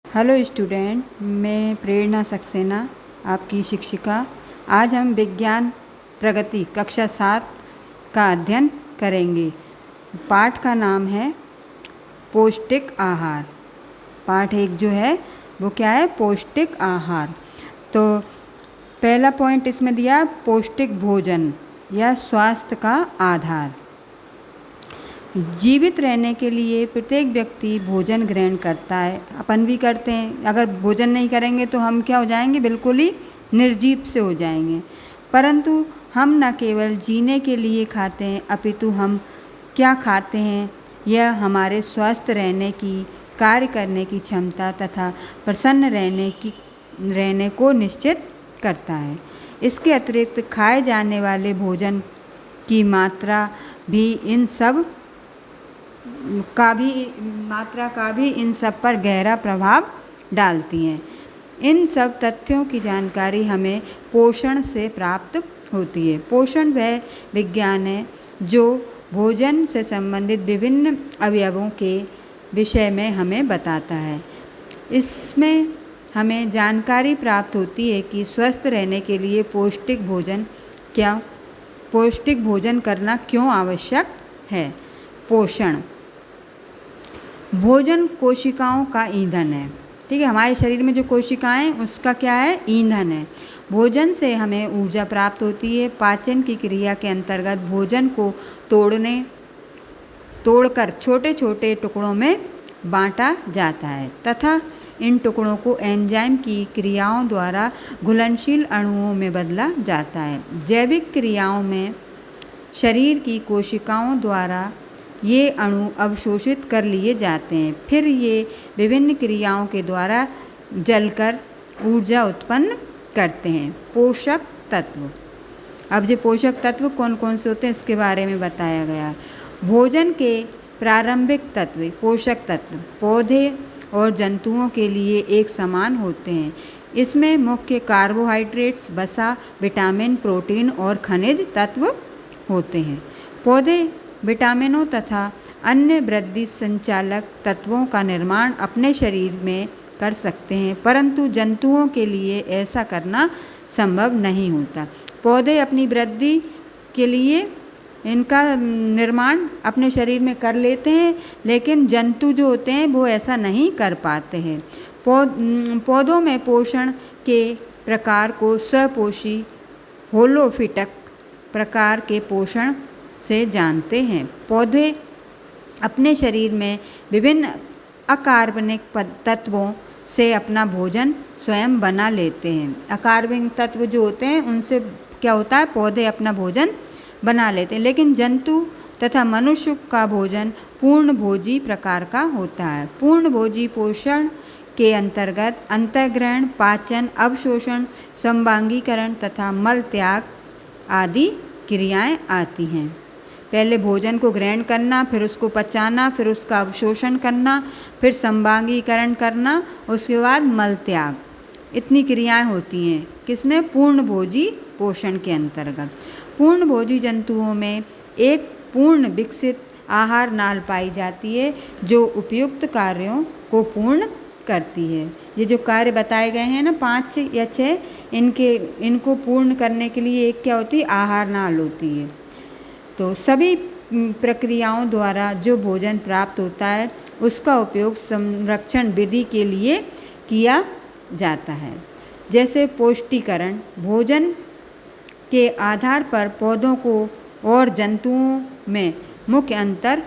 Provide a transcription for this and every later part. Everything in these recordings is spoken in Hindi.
हेलो स्टूडेंट, मैं प्रेरणा सक्सेना आपकी शिक्षिका। आज हम विज्ञान प्रगति कक्षा 7 का अध्ययन करेंगे। पाठ का नाम है पौष्टिक आहार। पाठ 1 जो है वो क्या है? पौष्टिक आहार। तो पहला पॉइंट इसमें दिया पौष्टिक भोजन या स्वास्थ्य का आधार। जीवित रहने के लिए प्रत्येक व्यक्ति भोजन ग्रहण करता है, अपन भी करते हैं। अगर भोजन नहीं करेंगे तो हम क्या हो जाएंगे? बिल्कुल ही निर्जीव से हो जाएंगे। परंतु हम न केवल जीने के लिए खाते हैं, अपितु हम क्या खाते हैं यह हमारे स्वस्थ रहने की, कार्य करने की क्षमता तथा प्रसन्न रहने को निश्चित करता है। इसके अतिरिक्त खाए जाने वाले भोजन की मात्रा भी इन सब का भी इन सब पर गहरा प्रभाव डालती हैं। इन सब तथ्यों की जानकारी हमें पोषण से प्राप्त होती है। पोषण वह विज्ञान है जो भोजन से संबंधित विभिन्न अवयवों के विषय में हमें बताता है। इसमें हमें जानकारी प्राप्त होती है कि स्वस्थ रहने के लिए पौष्टिक भोजन करना क्यों आवश्यक है। पोषण। भोजन कोशिकाओं का ईंधन है। ठीक है, हमारे शरीर में जो कोशिकाएं उसका क्या है? ईंधन है। भोजन से हमें ऊर्जा प्राप्त होती है। पाचन की क्रिया के अंतर्गत भोजन को तोड़कर छोटे छोटे टुकड़ों में बांटा जाता है तथा इन टुकड़ों को एंजाइम की क्रियाओं द्वारा घुलनशील अणुओं में बदला जाता है। जैविक क्रियाओं में शरीर की कोशिकाओं द्वारा ये अणु अवशोषित कर लिए जाते हैं, फिर ये विभिन्न क्रियाओं के द्वारा जलकर ऊर्जा उत्पन्न करते हैं। पोषक तत्व। अब ये पोषक तत्व कौन कौन से होते हैं इसके बारे में बताया गया। भोजन के प्रारंभिक तत्व पोषक तत्व पौधे और जंतुओं के लिए एक समान होते हैं। इसमें मुख्य कार्बोहाइड्रेट्स, वसा, विटामिन, प्रोटीन और खनिज तत्व होते हैं। पौधे विटामिनों तथा अन्य वृद्धि संचालक तत्वों का निर्माण अपने शरीर में कर सकते हैं, परंतु जंतुओं के लिए ऐसा करना संभव नहीं होता। पौधे अपनी वृद्धि के लिए इनका निर्माण अपने शरीर में कर लेते हैं, लेकिन जंतु जो होते हैं वो ऐसा नहीं कर पाते हैं। पौधों में पोषण के प्रकार को स्वपोषी होलोफिटक प्रकार के पोषण से जानते हैं। पौधे अपने शरीर में विभिन्न अकार्बनिक तत्वों से अपना भोजन स्वयं बना लेते हैं। अकार्बनिक तत्व जो होते हैं उनसे क्या होता है? पौधे अपना भोजन बना लेते हैं, लेकिन जंतु तथा मनुष्य का भोजन पूर्णभोजी प्रकार का होता है। पूर्णभोजी पोषण के अंतर्गत अंतःग्रहण, पाचन, अवशोषण, समभांगीकरण तथा मल त्याग आदि क्रियाएं आती हैं। पहले भोजन को ग्रहण करना, फिर उसको पचाना, फिर उसका अवशोषण करना, फिर समभांगीकरण करना, उसके बाद मल त्याग, इतनी क्रियाएं होती हैं। किसमें? पूर्णभोजी पोषण के अंतर्गत। पूर्णभोजी जंतुओं में एक पूर्ण विकसित आहार नाल पाई जाती है जो उपयुक्त कार्यों को पूर्ण करती है। ये जो कार्य बताए गए हैं ना 5 या 6, इनको पूर्ण करने के लिए एक क्या होती है? आहार नाल होती है। तो सभी प्रक्रियाओं द्वारा जो भोजन प्राप्त होता है उसका उपयोग संरक्षण विधि के लिए किया जाता है। जैसे पौष्टिकरण। भोजन के आधार पर पौधों को और जंतुओं में मुख्य अंतर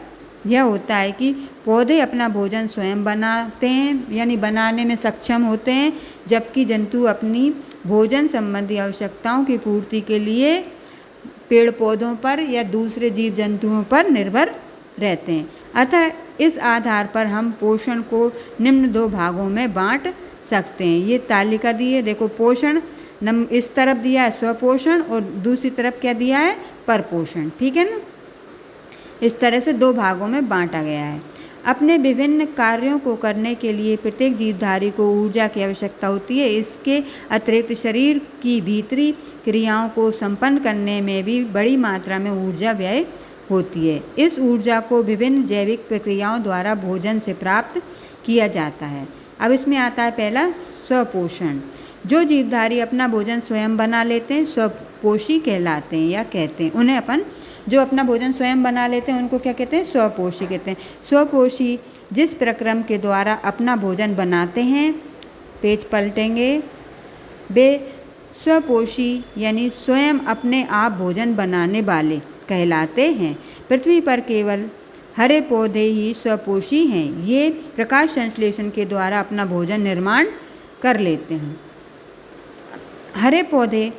यह होता है कि पौधे अपना भोजन स्वयं बनाते हैं, यानी बनाने में सक्षम होते हैं, जबकि जंतु अपनी भोजन संबंधी आवश्यकताओं की पूर्ति के लिए पेड़ पौधों पर या दूसरे जीव जंतुओं पर निर्भर रहते हैं। अतः इस आधार पर हम पोषण को निम्न 2 भागों में बांट सकते हैं। ये तालिका दी है, देखो। पोषण इस तरफ दिया है स्वपोषण और दूसरी तरफ क्या दिया है? परपोषण। ठीक है ना? इस तरह से 2 भागों में बांटा गया है। अपने विभिन्न कार्यों को करने के लिए प्रत्येक जीवधारी को ऊर्जा की आवश्यकता होती है। इसके अतिरिक्त शरीर की भीतरी क्रियाओं को संपन्न करने में भी बड़ी मात्रा में ऊर्जा व्यय होती है। इस ऊर्जा को विभिन्न जैविक प्रक्रियाओं द्वारा भोजन से प्राप्त किया जाता है। अब इसमें आता है पहला स्वपोषण। जो जीवधारी अपना भोजन स्वयं बना लेते हैं स्वपोषी कहलाते हैं या कहते हैं। उन्हें अपन जो अपना भोजन स्वयं बना लेते हैं उनको क्या कहते हैं? स्वपोषी कहते हैं। स्वपोषी जिस प्रक्रम के द्वारा अपना भोजन बनाते हैं, पेज पलटेंगे, वे स्वपोषी यानी स्वयं अपने आप भोजन बनाने वाले कहलाते हैं। पृथ्वी पर केवल हरे पौधे ही स्वपोषी हैं। ये प्रकाश संश्लेषण के द्वारा अपना भोजन निर्माण कर लेते हैं। हरे पौधे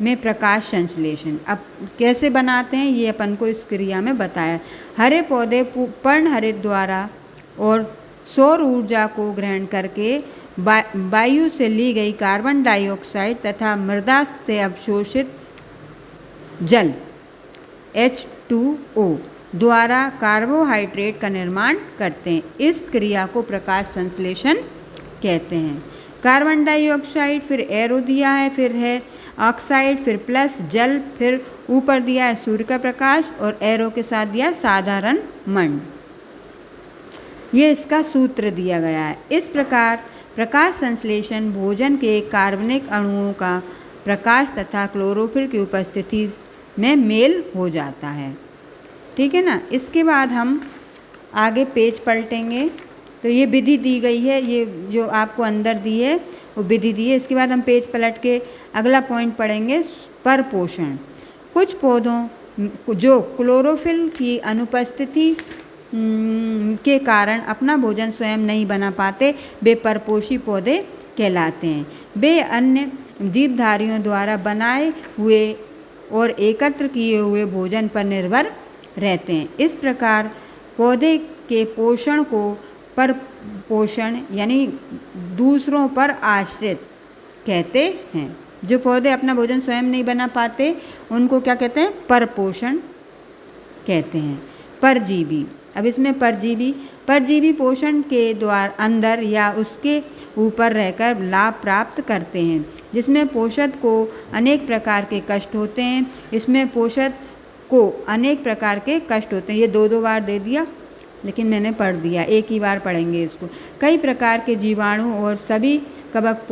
में प्रकाश संश्लेषण अब कैसे बनाते हैं ये अपन को इस क्रिया में बताया। हरे पौधे पर्णहरित द्वारा और सौर ऊर्जा को ग्रहण करके वायु से ली गई कार्बन डाइऑक्साइड तथा मृदा से अवशोषित जल H2O द्वारा कार्बोहाइड्रेट का निर्माण करते हैं। इस क्रिया को प्रकाश संश्लेषण कहते हैं। कार्बन डाइऑक्साइड, फिर एरो दिया है, फिर है ऑक्साइड, फिर प्लस जल, फिर ऊपर दिया है सूर्य का प्रकाश और एरो के साथ दिया साधारण मंड। ये इसका सूत्र दिया गया है। इस प्रकार प्रकाश संश्लेषण भोजन के कार्बनिक अणुओं का प्रकाश तथा क्लोरोफिल की उपस्थिति में मेल हो जाता है। ठीक है ना। इसके बाद हम आगे पेज पलटेंगे तो ये विधि दी गई है, ये जो आपको अंदर दी है वो विधि दी है। इसके बाद हम पेज पलट के अगला पॉइंट पढ़ेंगे, परपोषण। कुछ पौधों जो क्लोरोफिल की अनुपस्थिति के कारण अपना भोजन स्वयं नहीं बना पाते, वे परपोषी पौधे कहलाते हैं। वे अन्य जीवधारियों द्वारा बनाए हुए और एकत्र किए हुए भोजन पर निर्भर रहते हैं। इस प्रकार पौधे के पोषण को परपोषण यानी दूसरों पर आश्रित कहते हैं। जो पौधे अपना भोजन स्वयं नहीं बना पाते उनको क्या कहते हैं? परपोषण कहते हैं। परजीवी, अब इसमें परजीवी पोषण के द्वारा अंदर या उसके ऊपर रहकर लाभ प्राप्त करते हैं, जिसमें पोषक को अनेक प्रकार के कष्ट होते हैं। इसमें पोषक को अनेक प्रकार के कष्ट होते हैं। ये दो बार दे दिया लेकिन मैंने पढ़ दिया, एक ही बार पढ़ेंगे इसको। कई प्रकार के जीवाणु और सभी कवक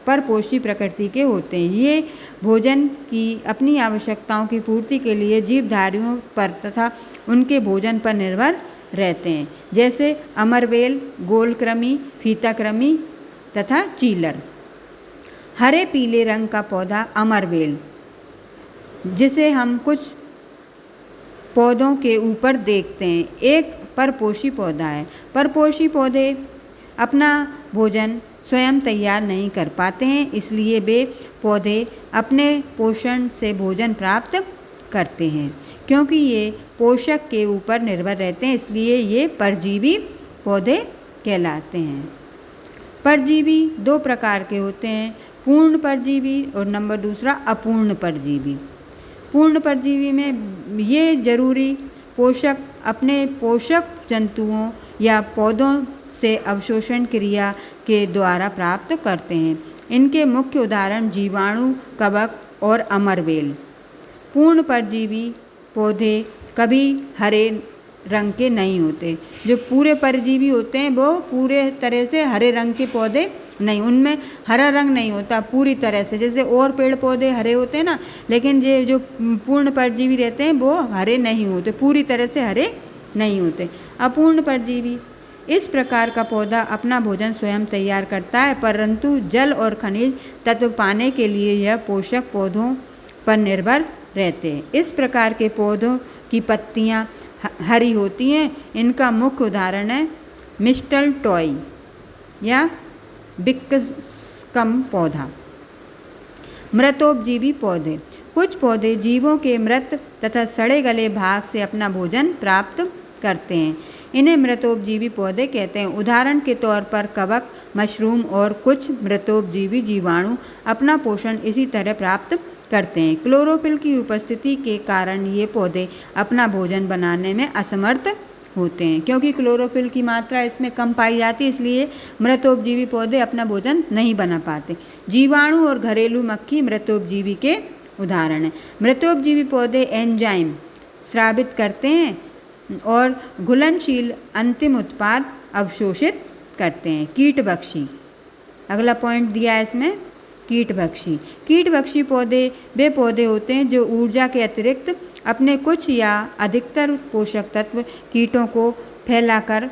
परपोषी प्रकृति के होते हैं। ये भोजन की अपनी आवश्यकताओं की पूर्ति के लिए जीवधारियों पर तथा उनके भोजन पर निर्भर रहते हैं, जैसे अमरवेल, गोलकृमि, फीताकृमि तथा चीलर। हरे पीले रंग का पौधा अमरवेल, जिसे हम कुछ पौधों के ऊपर देखते हैं, एक परपोषी पौधा है। परपोषी पौधे अपना भोजन स्वयं तैयार नहीं कर पाते हैं, इसलिए वे पौधे अपने पोषण से भोजन प्राप्त करते हैं। क्योंकि ये पोषक के ऊपर निर्भर रहते हैं, इसलिए ये परजीवी पौधे कहलाते हैं। परजीवी दो प्रकार के होते हैं, पूर्ण परजीवी और नंबर दूसरा अपूर्ण परजीवी। पूर्ण परजीवी में ये जरूरी पोषक अपने पोषक जंतुओं या पौधों से अवशोषण क्रिया के द्वारा प्राप्त करते हैं। इनके मुख्य उदाहरण जीवाणु, कवक और अमरवेल। पूर्ण परजीवी पौधे कभी हरे रंग के नहीं होते। जो पूरे परजीवी होते हैं वो पूरे तरह से हरे रंग के पौधे नहीं, उनमें हरा रंग नहीं होता पूरी तरह से। जैसे और पेड़ पौधे हरे होते हैं ना, लेकिन ये जो पूर्ण परजीवी रहते हैं वो हरे नहीं होते, पूरी तरह से हरे नहीं होते। अपूर्ण परजीवी इस प्रकार का पौधा अपना भोजन स्वयं तैयार करता है, परंतु जल और खनिज तत्व पाने के लिए यह पोषक पौधों पर निर्भर रहते हैं। इस प्रकार के पौधों की पत्तियां हरी होती हैं। इनका मुख्य उदाहरण है मिस्टल टॉय या बिक्कम पौधा। मृतोपजीवी पौधे, कुछ पौधे जीवों के मृत तथा सड़े गले भाग से अपना भोजन प्राप्त करते हैं, इन्हें मृतोपजीवी पौधे कहते हैं। उदाहरण के तौर पर कवक, मशरूम और कुछ मृतोपजीवी जीवाणु अपना पोषण इसी तरह प्राप्त करते हैं। क्लोरोफिल की उपस्थिति के कारण ये पौधे अपना भोजन बनाने में असमर्थ होते हैं, क्योंकि क्लोरोफिल की मात्रा इसमें कम पाई जाती है, इसलिए मृतोपजीवी पौधे अपना भोजन नहीं बना पाते। जीवाणु और घरेलू मक्खी मृतोपजीवी के उदाहरण हैं। मृतोपजीवी पौधे एंजाइम स्रावित करते हैं और घुलनशील अंतिम उत्पाद अवशोषित करते हैं। कीटभक्षी, अगला पॉइंट दिया है इसमें, कीटभक्षी। कीटभक्षी पौधे वे पौधे होते हैं जो ऊर्जा के अतिरिक्त अपने कुछ या अधिकतर पोषक तत्व कीटों को फैलाकर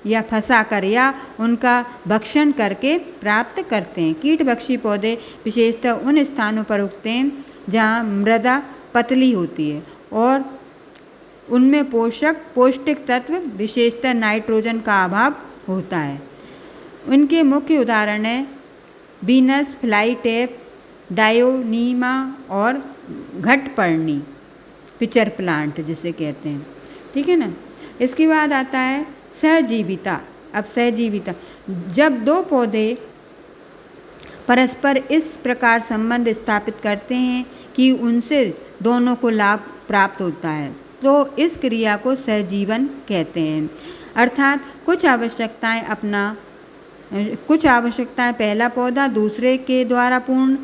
या फंसाकर या उनका भक्षण करके प्राप्त करते हैं। कीटभक्षी पौधे विशेषतः उन स्थानों पर उगते हैं जहाँ मृदा पतली होती है और उनमें पौष्टिक तत्व विशेषतः नाइट्रोजन का अभाव होता है। उनके मुख्य उदाहरण हैं वीनस फ्लाईटैप, डायोनीमा और घटपर्णी, पिचर प्लांट जिसे कहते हैं। ठीक है ना। इसके बाद आता है सहजीविता। अब सहजीविता, जब दो पौधे परस्पर इस प्रकार संबंध स्थापित करते हैं कि उनसे दोनों को लाभ प्राप्त होता है तो इस क्रिया को सहजीवन कहते हैं। अर्थात कुछ आवश्यकताएं पहला पौधा दूसरे के द्वारा पूर्ण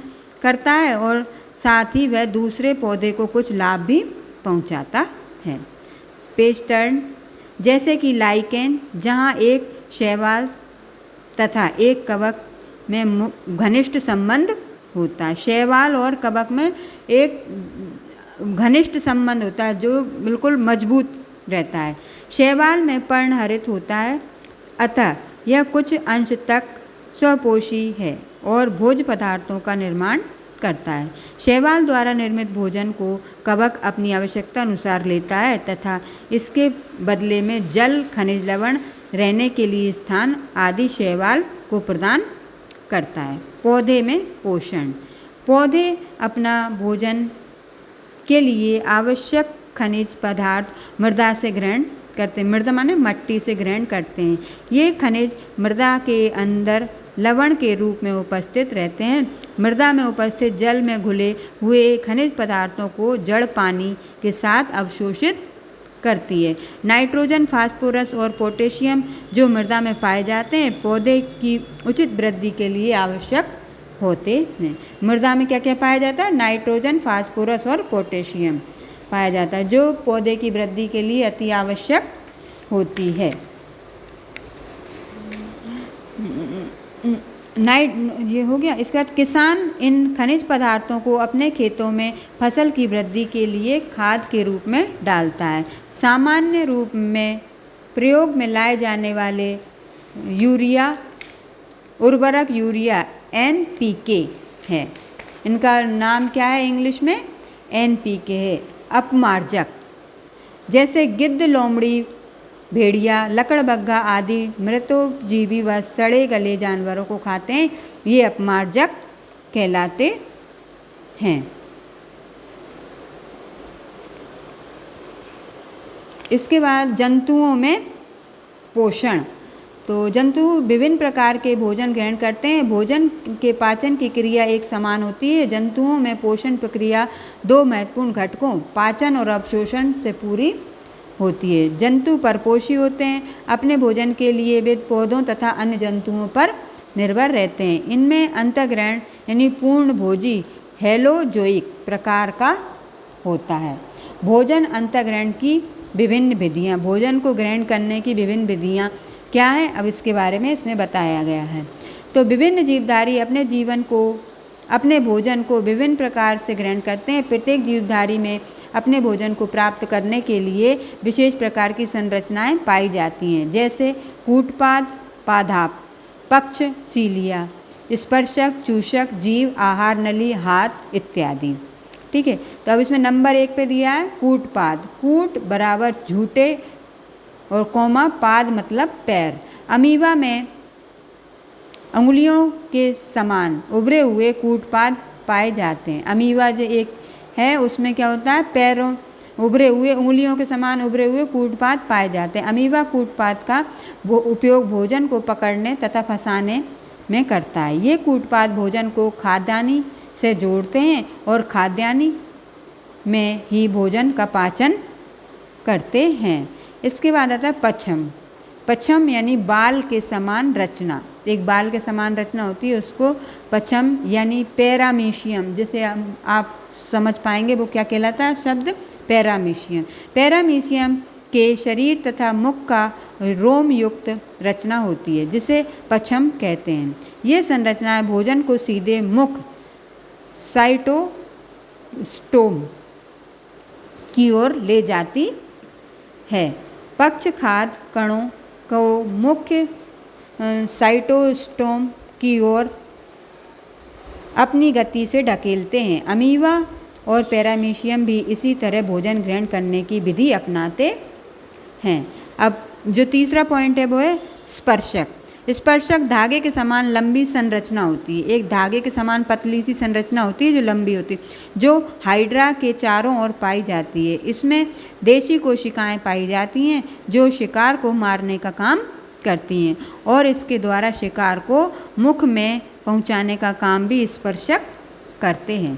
करता है और साथ ही वह दूसरे पौधे को कुछ लाभ भी पहुंचाता है। Page turn. जैसे कि लाइकेन, जहां एक शैवाल तथा एक कवक में घनिष्ठ संबंध होता है। शैवाल और कवक में एक घनिष्ठ संबंध होता है जो बिल्कुल मजबूत रहता है। शैवाल में पर्णहरित होता है, अतः यह कुछ अंश तक स्वपोषी है और भोज्य पदार्थों का निर्माण करता है। शैवाल द्वारा निर्मित भोजन को कवक अपनी आवश्यकता अनुसार लेता है तथा इसके बदले में जल, खनिज लवण, रहने के लिए स्थान आदि शैवाल को प्रदान करता है। पौधे में पोषण। पौधे अपना भोजन के लिए आवश्यक खनिज पदार्थ मृदा से ग्रहण करते हैं। मृदा माने मट्टी से ग्रहण करते हैं। ये खनिज मृदा के अंदर लवण के रूप में उपस्थित रहते हैं। मृदा में उपस्थित जल में घुले हुए खनिज पदार्थों को जड़ पानी के साथ अवशोषित करती है। नाइट्रोजन, फास्फोरस और पोटेशियम जो मृदा में पाए जाते हैं पौधे की उचित वृद्धि के लिए आवश्यक होते हैं। मृदा में क्या क्या पाया जाता है? नाइट्रोजन, फास्फोरस और पोटेशियम पाया जाता है जो पौधे की वृद्धि के लिए अति आवश्यक होती है। ये हो गया। इसके बाद किसान इन खनिज पदार्थों को अपने खेतों में फसल की वृद्धि के लिए खाद के रूप में डालता है। सामान्य रूप में प्रयोग में लाए जाने वाले उर्वरक यूरिया NPK है। इनका नाम क्या है? इंग्लिश में NPK है। अपमार्जक जैसे गिद्ध, लोमड़ी, भेड़िया, लकड़बग्घा आदि मृतोजीवी व सड़े गले जानवरों को खाते हैं, ये अपमार्जक कहलाते हैं। इसके बाद जंतुओं में पोषण। तो जंतु विभिन्न प्रकार के भोजन ग्रहण करते हैं। भोजन के पाचन की क्रिया एक समान होती है। जंतुओं में पोषण प्रक्रिया दो महत्वपूर्ण घटकों पाचन और अवशोषण से पूरी होती है। जंतु परपोषी होते हैं। अपने भोजन के लिए वे पौधों तथा अन्य जंतुओं पर निर्भर रहते हैं। इनमें अंतःग्रहण यानी पूर्ण भोजी हेलोजोइक प्रकार का होता है। भोजन अंतःग्रहण की विभिन्न विधियाँ। भोजन को ग्रहण करने की विभिन्न विधियाँ क्या है? अब इसके बारे में इसमें बताया गया है। तो विभिन्न जीवधारी अपने भोजन को विभिन्न प्रकार से ग्रहण करते हैं। प्रत्येक जीवधारी में अपने भोजन को प्राप्त करने के लिए विशेष प्रकार की संरचनाएं पाई जाती हैं, जैसे कूटपाद, पादाप, पक्ष, सीलिया, स्पर्शक, चूषक जीव, आहार नली, हाथ इत्यादि। ठीक है। तो अब इसमें नंबर 1 पे दिया है कूटपाद। कूट बराबर झूठे और कौमा पाद मतलब पैर। अमीबा में अंगुलियों के समान उभरे हुए कूटपाद पाए जाते हैं। अमीबा जो एक है उसमें क्या होता है? पैरों उभरे हुए, उंगलियों के समान उभरे हुए कूटपाद पाए जाते हैं। अमीबा कूटपाद का उपयोग भोजन को पकड़ने तथा फंसाने में करता है। ये कूटपाद भोजन को खाद्यान्नी से जोड़ते हैं और खाद्यान्नी में ही भोजन का पाचन करते हैं। इसके बाद आता है पच्छम। पच्छम यानी बाल के समान रचना। एक बाल के समान रचना होती है उसको पच्छम यानी पैरामीशियम, जिसे आप समझ पाएंगे वो क्या कहलाता है शब्द? पैरामीशियम। पैरामीशियम के शरीर तथा मुख का रोम युक्त रचना होती है, जिसे पक्षम कहते हैं। ये संरचनाएं भोजन को सीधे मुख साइटोस्टोम की ओर ले जाती है। पक्ष खाद्य कणों को मुख्य साइटोस्टोम की ओर अपनी गति से ढकेलते हैं। अमीबा और पैरामीशियम भी इसी तरह भोजन ग्रहण करने की विधि अपनाते हैं। अब जो तीसरा पॉइंट है वो है स्पर्शक। स्पर्शक धागे के समान लंबी संरचना होती है। एक धागे के समान पतली सी संरचना होती है जो लंबी होती है, जो हाइड्रा के चारों ओर पाई जाती है। इसमें देशी कोशिकाएं पाई जाती हैं जो शिकार को मारने का काम करती हैं और इसके द्वारा शिकार को मुख में पहुंचाने का काम भी स्पर्शक करते हैं।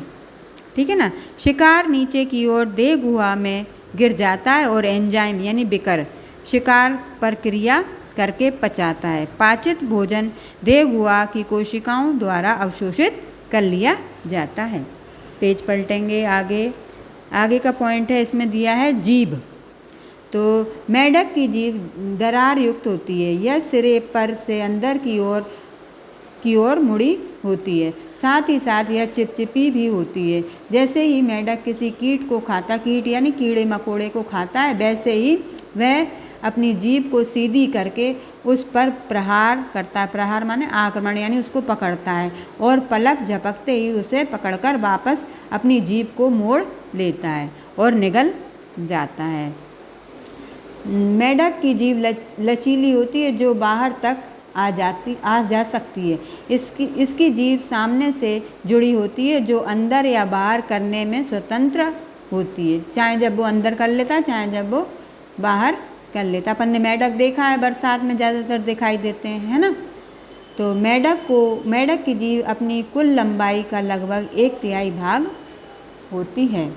ठीक है ना। शिकार नीचे की ओर देह गुहा में गिर जाता है और एंजाइम यानी बिकर शिकार पर क्रिया करके पचाता है। पाचित भोजन देह गुहा की कोशिकाओं द्वारा अवशोषित कर लिया जाता है। पेज पलटेंगे आगे का पॉइंट है, इसमें दिया है जीभ। तो मेढक की जीभ दरार युक्त होती है। यह सिरे पर से अंदर की ओर मुड़ी होती है। साथ ही साथ यह चिपचिपी भी होती है। जैसे ही मेढक किसी कीट को खाता, कीट यानी कीड़े मकोड़े को खाता है, वैसे ही वह अपनी जीभ को सीधी करके उस पर प्रहार करता है। प्रहार माने आक्रमण, यानी उसको पकड़ता है और पलक झपकते ही उसे पकड़कर वापस अपनी जीभ को मोड़ लेता है और निगल जाता है। मेढक की जीभ लचीली होती है जो बाहर तक आ जा सकती है। इसकी जीभ सामने से जुड़ी होती है जो अंदर या बाहर करने में स्वतंत्र होती है, चाहे जब वो अंदर कर लेता है चाहे जब वो बाहर कर लेता। अपन ने मेढक देखा है, बरसात में ज़्यादातर दिखाई देते हैं, है ना। तो मेढक की जीभ अपनी कुल लंबाई का लगभग 1/3 भाग होती है।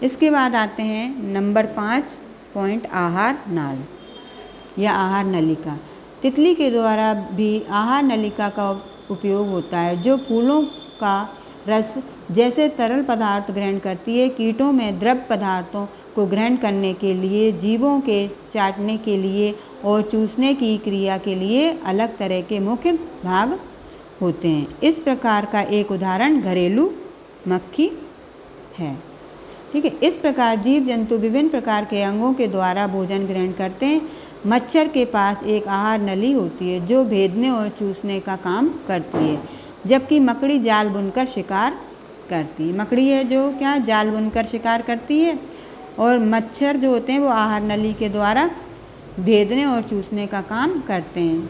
इसके बाद आते हैं नंबर 5 पॉइंट, आहार नाल या आहार नलिका। तितली के द्वारा भी आहार नलिका का उपयोग होता है, जो फूलों का रस जैसे तरल पदार्थ ग्रहण करती है। कीटों में द्रव पदार्थों को ग्रहण करने के लिए, जीवों के चाटने के लिए और चूसने की क्रिया के लिए अलग तरह के मुख्य भाग होते हैं। इस प्रकार का एक उदाहरण घरेलू मक्खी है। ठीक है। इस प्रकार जीव जंतु विभिन्न प्रकार के अंगों के द्वारा भोजन ग्रहण करते हैं। मच्छर के पास एक आहार नली होती है जो भेदने और चूसने का काम करती है, जबकि मकड़ी जाल बुनकर शिकार करती है। मकड़ी है जो क्या जाल बुनकर शिकार करती है और मच्छर जो होते हैं वो आहार नली के द्वारा भेदने और चूसने का काम करते हैं।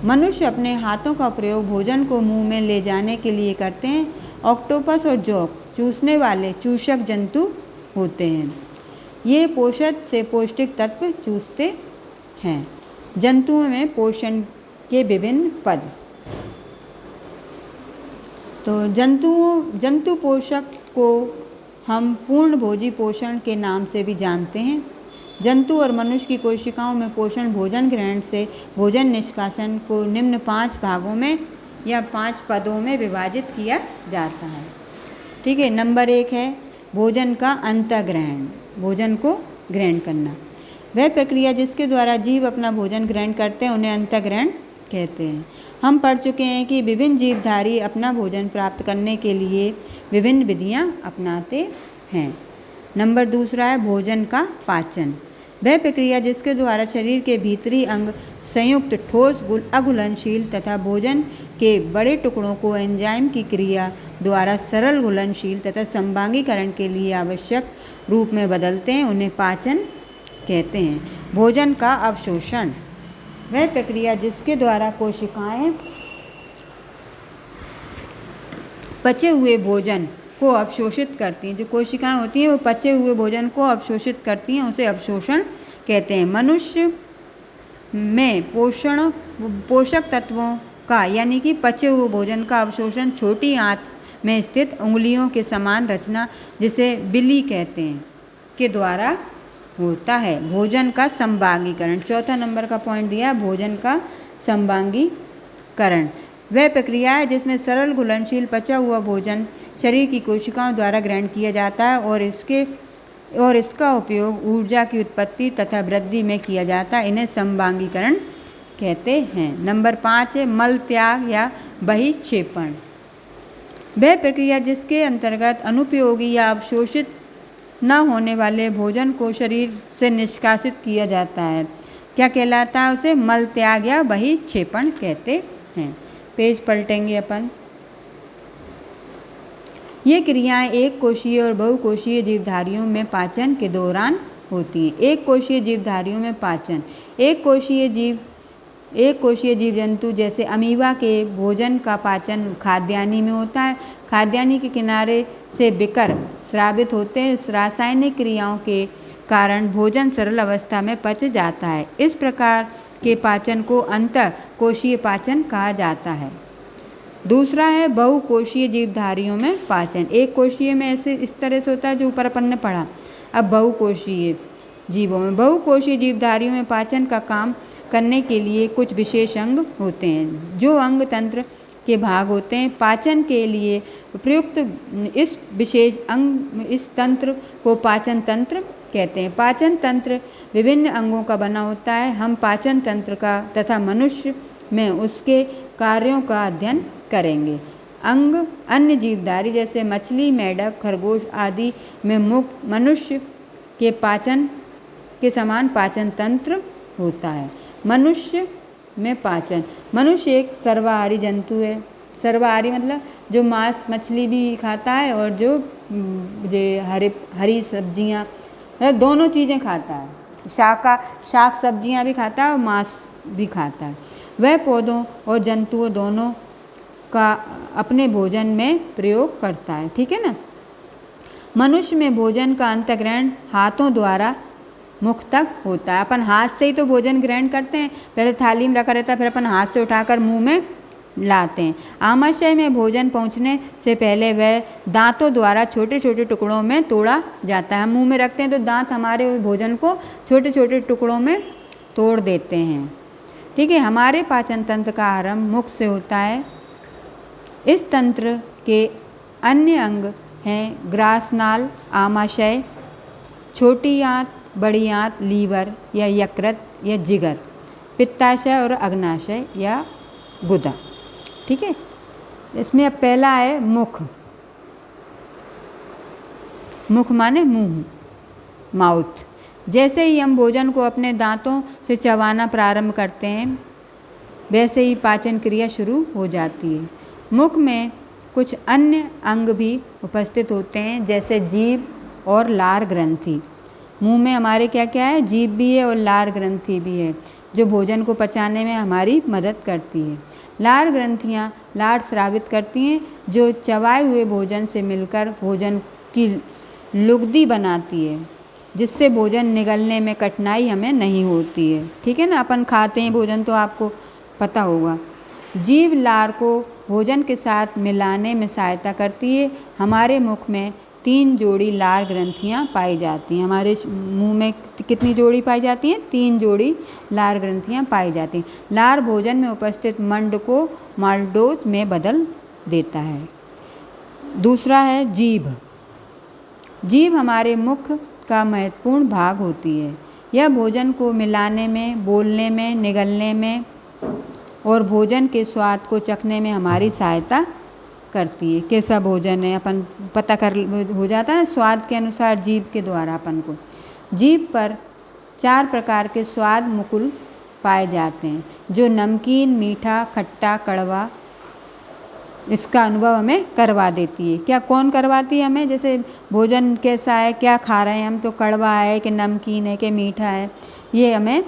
मनुष्य अपने हाथों का प्रयोग भोजन को मुंह में ले जाने के लिए करते हैं। ऑक्टोपस और जोक चूसने वाले चूषक जंतु होते हैं। ये पोषक से पौष्टिक तत्व चूसते हैं। जंतुओं में पोषण के विभिन्न पद। तो जंतु पोषक को हम पूर्णभोजी पोषण के नाम से भी जानते हैं। जंतु और मनुष्य की कोशिकाओं में पोषण भोजन ग्रहण से भोजन निष्कासन को निम्न 5 भागों में या 5 पदों में विभाजित किया जाता है। ठीक है। नंबर 1 है भोजन का अंतःग्रहण, भोजन को ग्रहण करना। वह प्रक्रिया जिसके द्वारा जीव अपना भोजन ग्रहण करते हैं उन्हें अंतःग्रहण कहते हैं। हम पढ़ चुके हैं कि विभिन्न जीवधारी अपना भोजन प्राप्त करने के लिए विभिन्न विधियां अपनाते हैं। नंबर 2 है भोजन का पाचन। वह प्रक्रिया जिसके द्वारा शरीर के भीतरी अंग संयुक्त ठोस अघुलनशील तथा भोजन के बड़े टुकड़ों को एंजाइम की क्रिया द्वारा सरल घुलनशील तथा संभागीकरण के लिए आवश्यक रूप में बदलते हैं, उन्हें पाचन कहते हैं। भोजन का अवशोषण। वह प्रक्रिया जिसके द्वारा कोशिकाएं पचे हुए भोजन को अवशोषित करती हैं। जो कोशिकाएं होती हैं वो पचे हुए भोजन को अवशोषित करती हैं, उसे अवशोषण कहते हैं। मनुष्य में पोषक तत्वों का यानी कि पचे हुए भोजन का अवशोषण छोटी आंत में स्थित उंगलियों के समान रचना, जिसे बिली कहते हैं, के द्वारा होता है। भोजन का संभागीकरण। चौथा नंबर का पॉइंट दिया, भोजन का संभागीकरण। वह प्रक्रिया है जिसमें सरल घुलनशील पचा हुआ भोजन शरीर की कोशिकाओं द्वारा ग्रहण किया जाता है और इसके और इसका उपयोग ऊर्जा की उत्पत्ति तथा वृद्धि में किया जाता है। इन्हें समवांगीकरण कहते हैं। नंबर 5 है मल त्याग या बहिक्षेपण। वह प्रक्रिया जिसके अंतर्गत अनुपयोगी या अवशोषित न होने वाले भोजन को शरीर से निष्कासित किया जाता है, क्या कहलाता है? उसे मल त्याग या बहिक्षेपण कहते हैं। पेज पलटेंगे अपन। ये क्रियाएं एक कोशीय और बहुकोशीय जीवधारियों में पाचन के दौरान होती हैं। एक कोशीय जीवधारियों में पाचन, एक कोशीय जीव जंतु जैसे अमीबा के भोजन का पाचन खाद्यानि में होता है। खाद्यानि के किनारे से बिकर स्रावित होते हैं। इस रासायनिक क्रियाओं के कारण भोजन सरल अवस्था में पच जाता है। इस प्रकार के पाचन को अंतःकोशीय पाचन कहा जाता है। दूसरा है बहुकोशीय जीवधारियों में पाचन। एक कोशीय में ऐसे इस तरह से होता है जो ऊपर अपन ने पढ़ा। अब बहुकोशीय जीवों में, बहुकोशीय जीवधारियों में पाचन का काम करने के लिए कुछ विशेष अंग होते हैं। जो अंग तंत्र के भाग होते हैं पाचन के लिए प्रयुक्त इस विशेष अंग, इस तंत्र को पाचन तंत्र कहते हैं। पाचन तंत्र विभिन्न अंगों का बना होता है। हम पाचन तंत्र का तथा मनुष्य में उसके कार्यों का अध्ययन करेंगे। अंग अन्य जीवधारी जैसे मछली, मेढक, खरगोश आदि में मनुष्य के पाचन के समान पाचन तंत्र होता है। मनुष्य में पाचन, मनुष्य एक सर्वाहारी जंतु है। सर्वाहारी मतलब जो मांस मछली भी खाता है और जो हरी सब्जियां, दोनों चीज़ें खाता है। शाक सब्जियां भी खाता है और मांस भी खाता है। वह पौधों और जंतुओं दोनों का अपने भोजन में प्रयोग करता है। ठीक है ना। मनुष्य में भोजन का अंतःग्रहण हाथों द्वारा मुख तक होता है। अपन हाथ से ही तो भोजन ग्रहण करते हैं। पहले थाली में रखा रहता है, फिर अपन हाथ से उठाकर मुंह में लाते हैं। आमाशय में भोजन पहुंचने से पहले वह दांतों द्वारा छोटे छोटे टुकड़ों में तोड़ा जाता है। हम मुंह में रखते हैं तो दांत हमारे भोजन को छोटे छोटे टुकड़ों में तोड़ देते हैं। ठीक है। हमारे पाचन तंत्र का आरंभ मुख से होता है। इस तंत्र के अन्य अंग हैं ग्रासनाल, आमाशय, छोटी आंत, बड़ी आंत, लीवर या यकृत या जिगर, पित्ताशय और अग्नाशय या गुदा। ठीक है। इसमें अब पहला है मुख। मुख माने मुंह, माउथ। जैसे ही हम भोजन को अपने दांतों से चबाना प्रारंभ करते हैं वैसे ही पाचन क्रिया शुरू हो जाती है। मुख में कुछ अन्य अंग भी उपस्थित होते हैं जैसे जीभ और लार ग्रंथि। मुंह में हमारे क्या क्या है? जीभ भी है और लार ग्रंथि भी है जो भोजन को पचाने में हमारी मदद करती है। लार ग्रंथियाँ लार स्रावित करती हैं जो चबाए हुए भोजन से मिलकर भोजन की लुगदी बनाती है, जिससे भोजन निगलने में कठिनाई हमें नहीं होती है। ठीक है ना। अपन खाते हैं भोजन तो आपको पता होगा। जीभ लार को भोजन के साथ मिलाने में सहायता करती है। हमारे मुख में 3 जोड़ी लार ग्रंथियाँ पाई जाती हैं। हमारे मुंह में कितनी जोड़ी पाई जाती हैं? 3 जोड़ी लार ग्रंथियाँ पाई जाती हैं। लार भोजन में उपस्थित मंड को माल्टोज में बदल देता है। दूसरा है जीभ। जीभ हमारे मुख का महत्वपूर्ण भाग होती है। यह भोजन को मिलाने में, बोलने में, निगलने में और भोजन के स्वाद को चखने में हमारी सहायता करती है। कैसा भोजन है अपन पता कर हो जाता है स्वाद के अनुसार जीभ के द्वारा अपन को। जीभ पर 4 प्रकार के स्वाद मुकुल पाए जाते हैं जो नमकीन, मीठा, खट्टा, कड़वा इसका अनुभव हमें करवा देती है। क्या कौन करवाती है हमें? जैसे भोजन कैसा है, क्या खा रहे हैं हम, तो कड़वा है कि नमकीन है कि मीठा है, ये हमें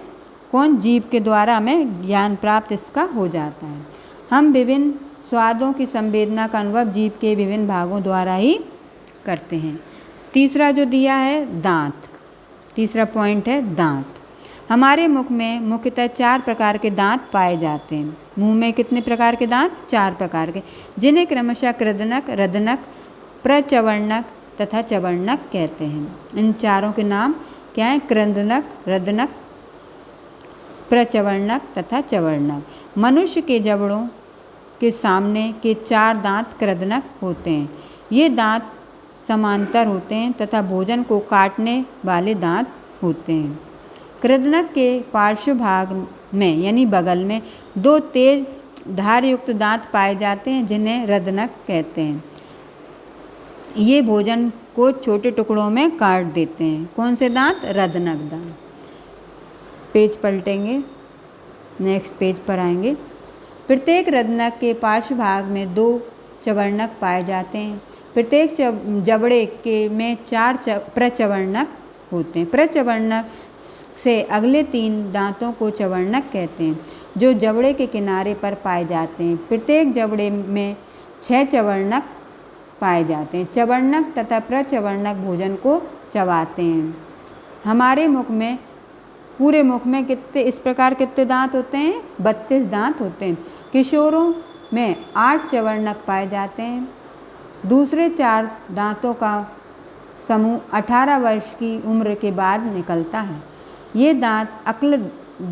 कौन? जीभ के द्वारा हमें ज्ञान प्राप्त इसका हो जाता है। हम विभिन्न स्वादों की संवेदना का अनुभव जीभ के विभिन्न भागों द्वारा ही करते हैं। तीसरा जो दिया है दांत। तीसरा पॉइंट है दांत। हमारे मुख में मुख्यतः 4 प्रकार के दांत पाए जाते हैं। मुंह में कितने प्रकार के दांत? 4 प्रकार के, जिन्हें क्रमशः कृदनक, रदनक, प्रचवर्णक तथा चवर्णक कहते हैं। इन चारों के नाम क्या हैं? कृदनक, रदनक, प्रचवर्णक तथा चवर्णक। मनुष्य के जबड़ों के सामने के 4 दांत कृदनक होते हैं। ये दांत समांतर होते हैं तथा भोजन को काटने वाले दांत होते हैं। कृदनक के पार्श्व भाग में यानी बगल में 2 तेज धारयुक्त दांत पाए जाते हैं जिन्हें रदनक कहते हैं। ये भोजन को छोटे टुकड़ों में काट देते हैं। कौन से दांत? रदनक दांत। पेज पलटेंगे, नेक्स्ट पेज पर आएंगे। प्रत्येक रदनक के पार्श्व भाग में 2 चवर्णक पाए जाते हैं। प्रत्येक जबड़े के में 4 प्रचवर्णक होते हैं। प्रचवर्णक से अगले 3 दांतों को चवर्णक कहते हैं जो जबड़े के किनारे पर पाए जाते हैं। प्रत्येक जबड़े में 6 चवर्णक पाए जाते हैं। चवर्णक तथा प्रचवर्णक भोजन को चबाते हैं। हमारे मुख में, पूरे मुख में इस प्रकार कितने दांत होते हैं? 32 दांत होते हैं। किशोरों में 8 चवर्णक पाए जाते हैं। दूसरे 4 दांतों का समूह 18 वर्ष की उम्र के बाद निकलता है। ये दांत अक्ल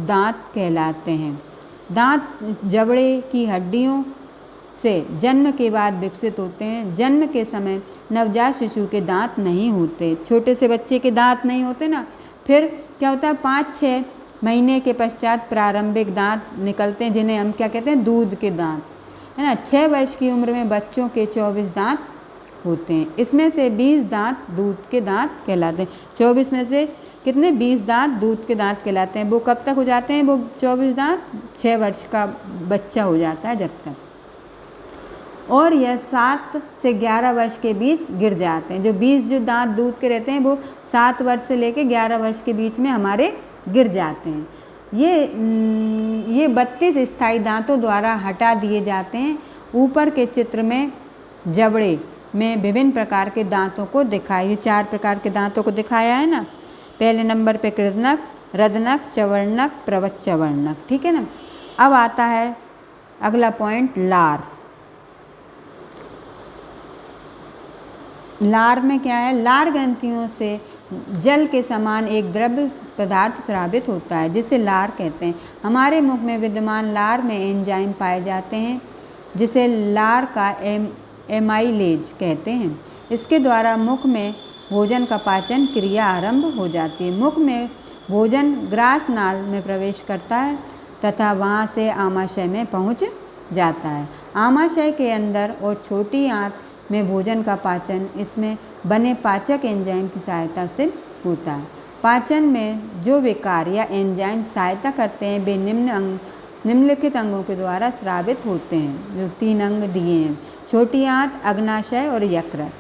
दांत कहलाते हैं। दांत जबड़े की हड्डियों से जन्म के बाद विकसित होते हैं। जन्म के समय नवजात शिशु के दांत नहीं होते। छोटे से बच्चे के दांत नहीं होते ना, फिर क्या होता है 5-6 महीने के पश्चात प्रारंभिक दांत निकलते हैं जिन्हें हम क्या कहते हैं? दूध के दांत, है ना। 6 वर्ष की उम्र में बच्चों के 24 दांत होते हैं। इसमें से 20 दांत दूध के दांत कहलाते हैं। 24 में से कितने? 20 दांत दूध के दांत कहलाते हैं। वो कब तक हो जाते हैं वो 24 दांत? 6 वर्ष का बच्चा हो जाता है जब तक। और यह 7 से 11 वर्ष के बीच गिर जाते हैं। जो 20 जो दांत दूध के रहते हैं वो 7 वर्ष से लेकर 11 वर्ष के बीच में हमारे गिर जाते हैं। ये 32 स्थायी दांतों द्वारा हटा दिए जाते हैं। ऊपर के चित्र में जबड़े में विभिन्न प्रकार के दांतों को दिखाया, ये 4 प्रकार के दांतों को दिखाया है ना। पहले नंबर पे कृदनक, रदनक, चवर्णक, प्रवच्चवर्णक, ठीक है ना। अब आता है अगला पॉइंट, लार। लार में क्या है? लार ग्रंथियों से जल के समान एक द्रव्य पदार्थ स्रावित होता है जिसे लार कहते हैं। हमारे मुख में विद्यमान लार में एंजाइम पाए जाते हैं जिसे लार का एमाइलेज कहते हैं। इसके द्वारा मुख में भोजन का पाचन क्रिया आरंभ हो जाती है। मुख में भोजन ग्रास नाल में प्रवेश करता है तथा वहाँ से आमाशय में पहुँच जाता है। आमाशय के अंदर और छोटी आंत में भोजन का पाचन इसमें बने पाचक एंजाइम की सहायता से होता है। पाचन में जो विकार या एंजाइम सहायता करते हैं वे निम्नलिखित अंगों के द्वारा स्रावित होते हैं, जो 3 अंग दिए हैं: छोटी आंत, अग्नाशय और यकृत,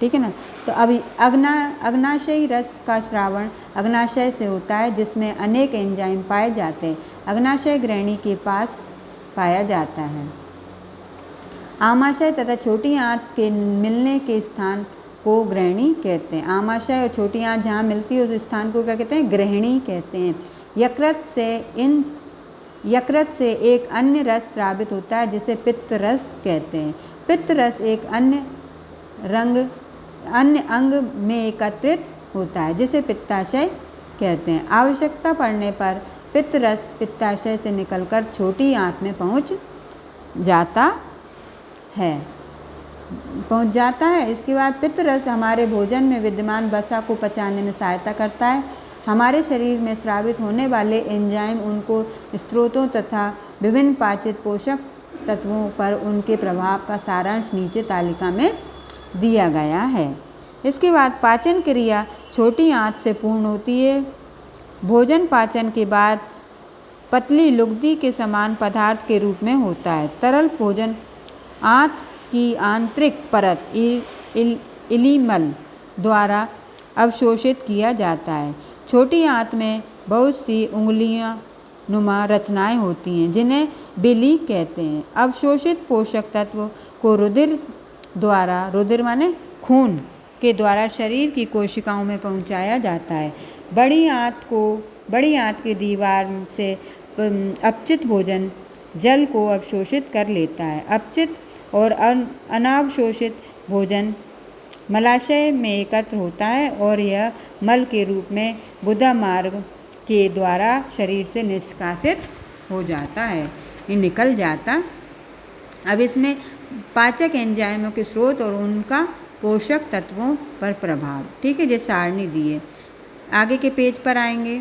ठीक है ना। तो अभी अग्नाशयी रस का श्रावण अग्नाशय से होता है जिसमें अनेक एंजाइम पाए जाते हैं। अग्नाशय ग्रहणी के पास पाया जाता है। आमाशय तथा छोटी आंत के मिलने के स्थान को ग्रहणी कहते हैं। आमाशय और छोटी आंत जहाँ मिलती है उस स्थान को क्या कहते हैं? ग्रहणी कहते हैं। यकृत से एक अन्य रस स्रावित होता है जिसे पित्त रस कहते हैं। पित्त रस एक अन्य अंग में एकत्रित होता है जिसे पित्ताशय कहते हैं। आवश्यकता पड़ने पर पित्त रस पित्ताशय से निकलकर छोटी आंत में पहुंच जाता है। इसके बाद पित्त रस हमारे भोजन में विद्यमान वसा को पचाने में सहायता करता है। हमारे शरीर में स्रावित होने वाले एंजाइम उनको स्रोतों तथा विभिन्न पाचित पोषक तत्वों पर उनके प्रभाव का सारांश नीचे तालिका में दिया गया है। इसके बाद पाचन क्रिया छोटी आंत से पूर्ण होती है। भोजन पाचन के बाद पतली लुगदी के समान पदार्थ के रूप में होता है। तरल भोजन आंत की आंतरिक परत इलीमल द्वारा अवशोषित किया जाता है। छोटी आंत में बहुत सी उंगलियां नुमा रचनाएं होती हैं जिन्हें बिली कहते हैं। अवशोषित पोषक तत्व को रुधिर माने खून के द्वारा शरीर की कोशिकाओं में पहुंचाया जाता है। बड़ी आंत की दीवार से अपचित भोजन जल को अवशोषित कर लेता है। अपचित और अनावशोषित भोजन मलाशय में एकत्र होता है और यह मल के रूप में गुदा मार्ग के द्वारा शरीर से निष्कासित हो जाता है, ये निकल जाता। अब इसमें पाचक एंजाइमों के स्रोत और उनका पोषक तत्वों पर प्रभाव। ठीक है, ये सारणी दी है। आगे के पेज पर आएंगे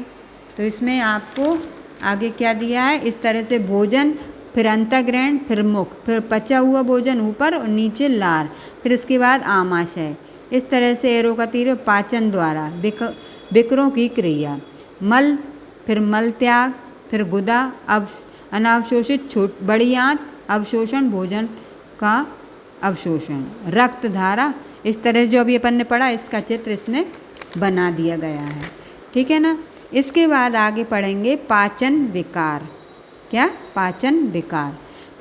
तो इसमें आपको आगे क्या दिया है, इस तरह से भोजन, फिर अंतःग्रहण, फिर मुख, फिर पचा हुआ भोजन ऊपर और नीचे लार, फिर इसके बाद आमाशय। इस तरह से एरो का तीर पाचन द्वारा विकरों की क्रिया, मल, फिर मल त्याग, फिर गुदा, अब अनावशोषित बड़ी आंत, अवशोषण, भोजन का अवशोषण, रक्त धारा। इस तरह जो अभी अपन ने पढ़ा इसका चित्र इसमें बना दिया गया है। ठीक है ना। इसके बाद आगे पढ़ेंगे पाचन विकार। क्या? पाचन विकार।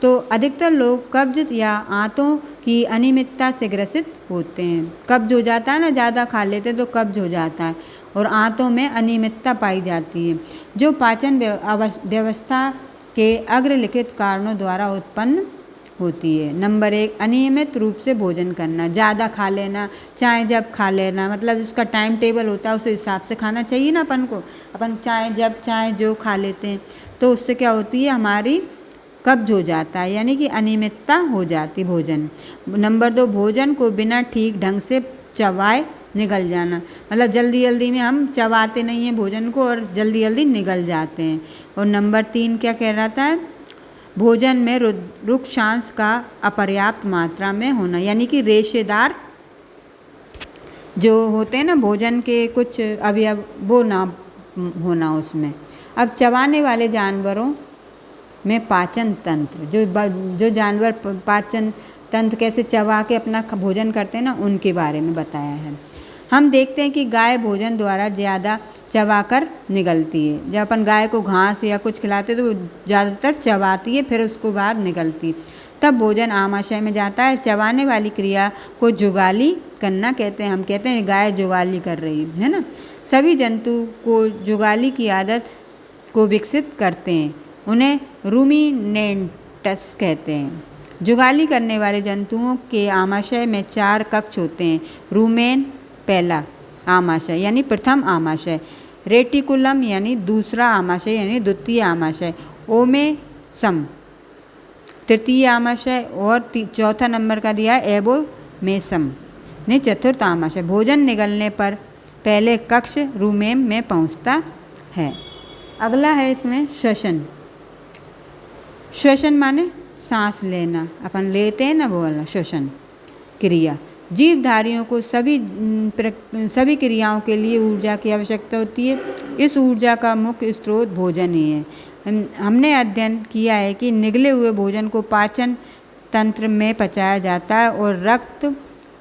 तो अधिकतर लोग कब्ज या आंतों की अनियमितता से ग्रसित होते हैं। कब्ज हो जाता है ना, ज़्यादा खा लेते तो कब्ज हो जाता है और आंतों में अनियमितता पाई जाती है, जो पाचन व्यवस्था के अग्रलिखित कारणों द्वारा उत्पन्न होती है। नंबर 1, अनियमित रूप से भोजन करना, ज़्यादा खा लेना, चाहे जब खा लेना, मतलब उसका टाइम टेबल होता है उस हिसाब से खाना चाहिए ना अपन को। अपन चाहे जब चाहे जो खा लेते हैं तो उससे क्या होती है, हमारी कब्ज हो जाता है, यानी कि अनियमितता हो जाती भोजन। नंबर 2, भोजन को बिना ठीक ढंग से चबाए निगल जाना, मतलब जल्दी जल्दी में हम चबाते नहीं हैं भोजन को और जल्दी जल्दी निगल जाते हैं। और नंबर 3 क्या कह रहा था, भोजन में रुक्षांश का अपर्याप्त मात्रा में होना, यानी कि रेशेदार जो होते हैं ना भोजन के कुछ अवयव, वो ना होना उसमें। अब चबाने वाले जानवरों में पाचन तंत्र, जो जानवर पाचन तंत्र कैसे चबा के अपना भोजन करते हैं ना, उनके बारे में बताया है। हम देखते हैं कि गाय भोजन द्वारा ज़्यादा चबाकर निगलती है। जब अपन गाय को घास या कुछ खिलाते तो वो ज़्यादातर चबाती है, फिर उसको बाद निगलती, तब भोजन आमाशय में जाता है। चबाने वाली क्रिया को जुगाली करना कहते हैं। हम कहते हैं गाय जुगाली कर रही है ना। सभी जंतु को जुगाली की आदत को विकसित करते हैं, उन्हें रूमिनेंट्स कहते हैं। जुगाली करने वाले जंतुओं के आमाशय में 4 कक्ष होते हैं। रूमेन पहला आमाशय यानी प्रथम आमाशय, रेटिकुलम यानी दूसरा आमाशय यानी द्वितीय आमाशय, ओमेसम तृतीय आमाशय और चौथा नंबर का दिया है एबोमेसम ने चतुर्थ आमाशय। भोजन निगलने पर पहले कक्ष रूमेम में पहुंचता है। अगला है इसमें श्वसन। श्वसन माने सांस लेना, अपन लेते हैं ना वो वाला श्वसन क्रिया। जीवधारियों को सभी क्रियाओं के लिए ऊर्जा की आवश्यकता होती है। इस ऊर्जा का मुख्य स्रोत भोजन ही है। हमने अध्ययन किया है कि निगले हुए भोजन को पाचन तंत्र में पचाया जाता है और रक्त